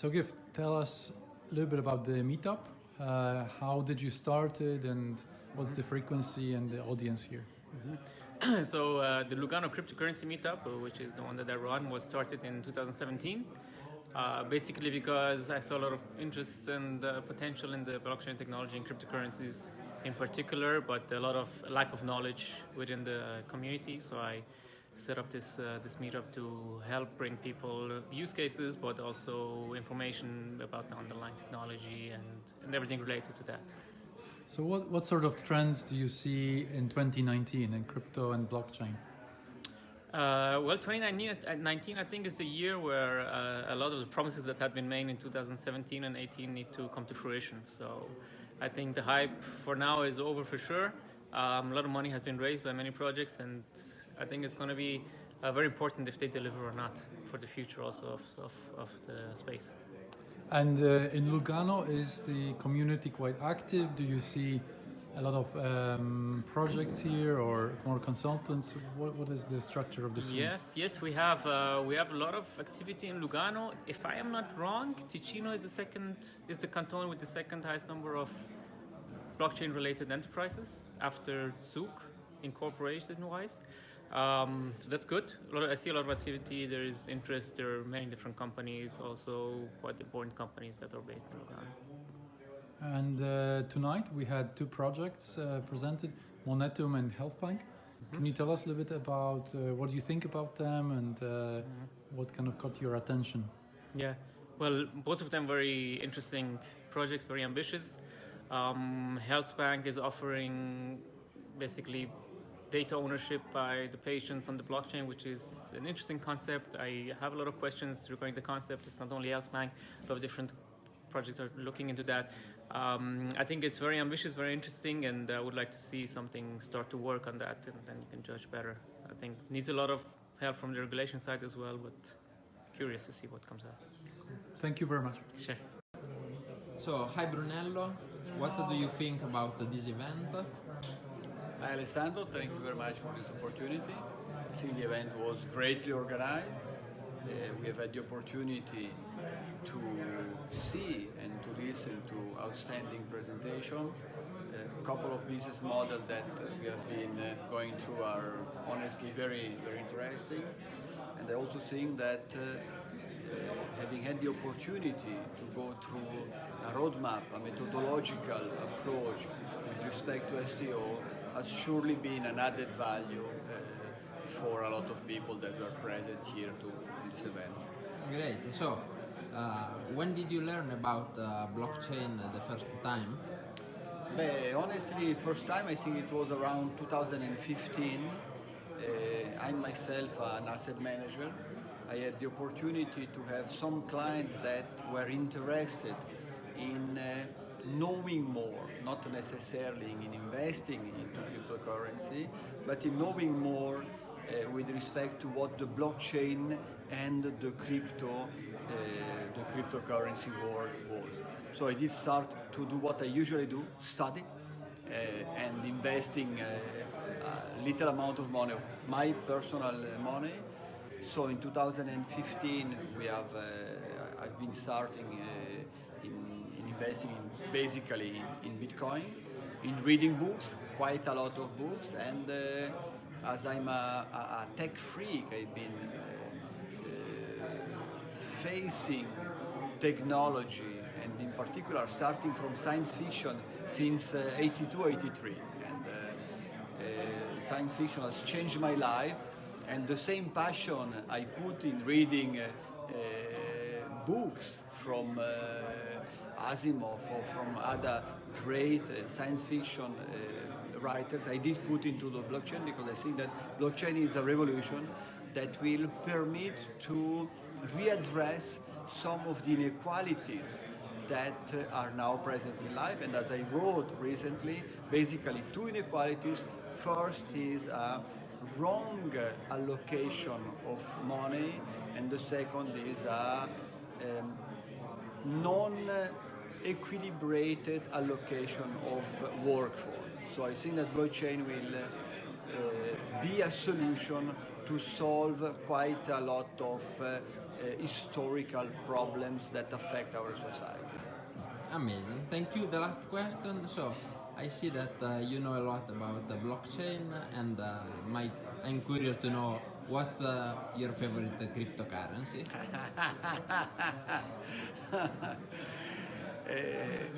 So Gif, tell us a little bit about the Meetup. How did you start it, and what's the frequency and the audience here? So the Lugano cryptocurrency meetup, which is the one that I run, was started in 2017. Basically because I saw a lot of interest and potential in the blockchain technology and cryptocurrencies in particular, but a lot of lack of knowledge within the community. So I set up this meetup to help bring people use cases, but also information about the underlying technology and everything related to that. So what sort of trends do you see in 2019 in crypto and blockchain? Well, 2019 I think is the year where a lot of the promises that had been made in 2017 and 18 need to come to fruition. So I think the hype for now is over for sure. A lot of money has been raised by many projects, and I think it's going to be very important if they deliver or not for the future also of the space. And in Lugano, is the community quite active? Do you see a lot of projects here or more consultants? What is the structure of the scene? Yes, we have a lot of activity in Lugano. If I am not wrong, Ticino is the canton with the second highest number of blockchain-related enterprises after Zug, incorporation-wise. So that's good. I see a lot of activity. There is interest. There are many different companies, also quite important companies that are based in Lugano. And tonight we had two projects presented, Monetum and Healthbank. Can you tell us a little bit about what you think about them and what kind of caught your attention? Yeah, well, both of them very interesting projects, very ambitious. Healthbank is offering basically data ownership by the patients on the blockchain, which is an interesting concept. I have a lot of questions regarding the concept. It's not only Healthbank, a lot of different projects are looking into that. I think it's very ambitious, very interesting, and I would like to see something start to work on that, and then you can judge better. I think it needs a lot of help from the regulation side as well, but curious to see what comes out. Thank you very much. Sure. So, hi Brunello, what do you think about this event? Hi Alessandro, thank you very much for this opportunity. I think the event was greatly organized. We have had the opportunity to see and to listen to outstanding presentation. A couple of business models that we have been going through are honestly very, very interesting. And I also think that having had the opportunity to go through a roadmap, a methodological approach with respect to STO has surely been an added value for a lot of people that were present here in this event. Great. So, when did you learn about blockchain the first time? Honestly, first time I think it was around 2015. I'm myself an asset manager. I had the opportunity to have some clients that were interested in knowing more, not necessarily in investing into cryptocurrency, but in knowing more with respect to what the blockchain and the cryptocurrency world was. So I did start to do what I usually do, study and investing a little amount of money, of my personal money. So in 2015 I've been starting in investing basically in Bitcoin, in reading books, quite a lot of books, and as I'm a tech freak, I've been facing technology, and in particular starting from science fiction since 82, 83. And science fiction has changed my life, and the same passion I put in reading books from Asimov or from other great science fiction writers, I did put into the blockchain, because I think that blockchain is a revolution that will permit to readdress some of the inequalities that are now present in life. And as I wrote recently, basically two inequalities. First is a wrong allocation of money, and the second is a non-equilibrated allocation of workforce. So I think that blockchain will be a solution to solve quite a lot of historical problems that affect our society. Amazing. Thank you. The last question. So, I see that you know a lot about the blockchain, and I'm curious to know what's your favorite cryptocurrency.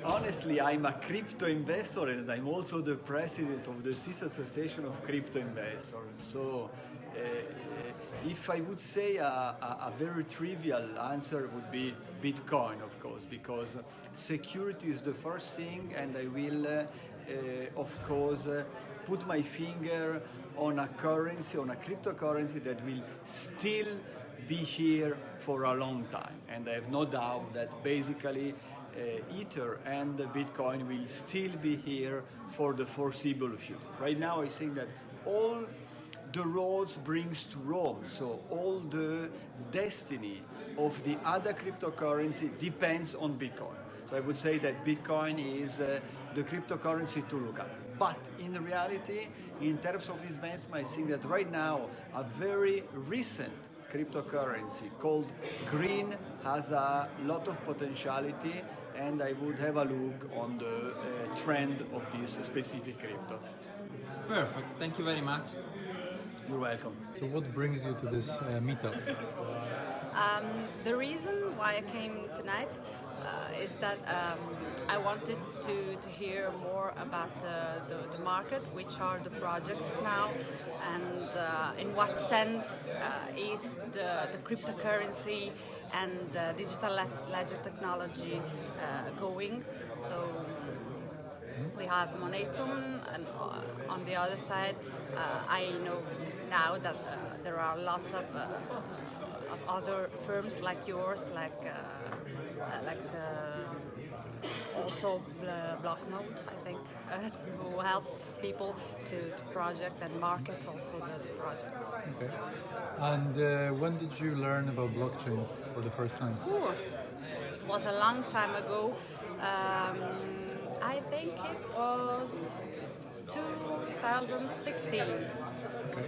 Honestly, I'm a crypto investor and I'm also the president of the Swiss Association of Crypto Investors. So, if I would say a very trivial answer would be Bitcoin, of course, because security is the first thing, and I will, of course, put my finger on a currency, on a cryptocurrency that will still be here for a long time. And I have no doubt that basically Ether and Bitcoin will still be here for the foreseeable future. Right now, I think that all the roads brings to Rome, so all the destiny of the other cryptocurrency depends on Bitcoin. So I would say that Bitcoin is the cryptocurrency to look at. But in reality, in terms of investment, I think that right now a very recent cryptocurrency called Green has a lot of potentiality, and I would have a look on the trend of this specific crypto. Perfect. Thank you very much. You're welcome. So what brings you to this meetup? The reason why I came tonight is that I wanted to hear more about the market, which are the projects now, and in what sense is the cryptocurrency and digital ledger technology going. So we have Monetum, and on the other side, I know now that there are lots of other firms like yours, also Blocknote, I think, who helps people to project and market also the projects. Okay. And when did you learn about blockchain for the first time? It was a long time ago. I think it was 2016. Okay.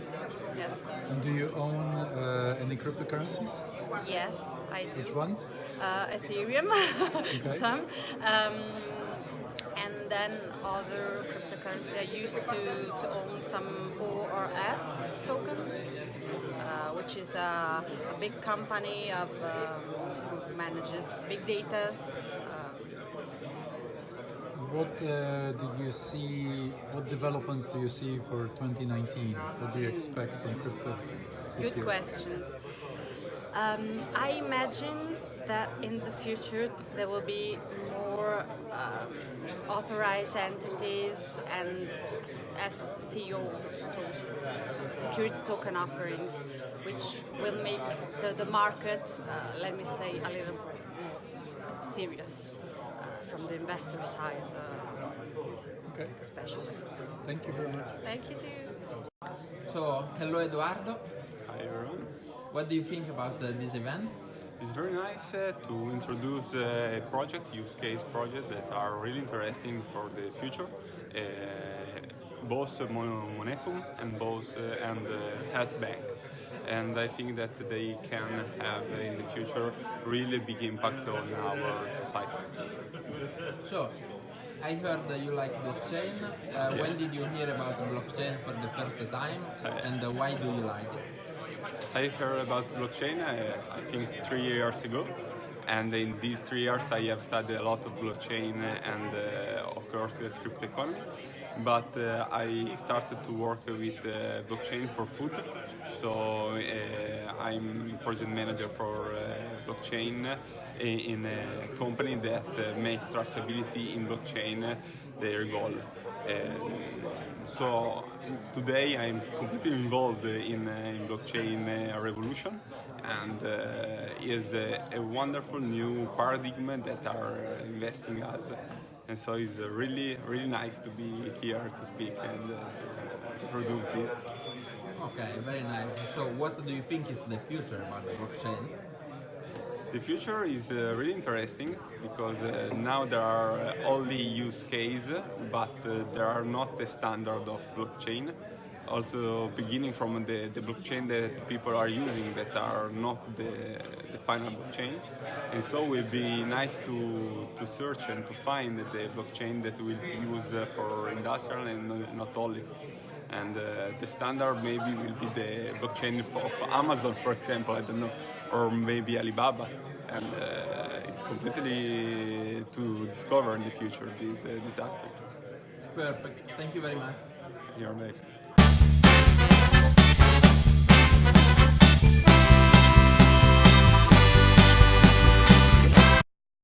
Yes. And do you own any cryptocurrencies? Yes, I do. Which ones? Ethereum, some. And then other cryptocurrency. I used to own some ORS tokens, which is a big company of who manages big data. What did you see? What developments do you see for 2019? What do you expect from crypto this Good year? questions. I imagine that in the future there will be more authorized entities and STOs, security token offerings, which will make the market, let me say, a little serious from the investor side, Okay. especially. Thank you very much. Thank you too. So, hello Eduardo. Hi everyone. What do you think about this event? It's very nice to introduce a project, use case project that are really interesting for the future. Both Monetum and healthbank. And I think that they can have in the future really big impact on our society. So, I heard that you like blockchain. When did you hear about blockchain for the first time, and why do you like it? I heard about blockchain, I think 3 years ago. And in these 3 years, I have studied a lot of blockchain and, of course, the crypto economy. But I started to work with blockchain for food. So I'm project manager for blockchain in a company that makes traceability in blockchain their goal. So today I'm completely involved in blockchain revolution, and is a wonderful new paradigm that are investing us. And so it's really, really nice to be here to speak and to introduce this. Okay, very nice. So what do you think is the future about blockchain? The future is really interesting because now there are only use cases, but there are not a standard of blockchain. also beginning from the blockchain that people are using that are not the final blockchain. And so it will be nice to search and to find the blockchain that we'll use for industrial and not only. And the standard maybe will be the blockchain of Amazon, for example, I don't know, or maybe Alibaba. And it's completely to discover in the future this aspect. Perfect. Thank you very much. You're welcome.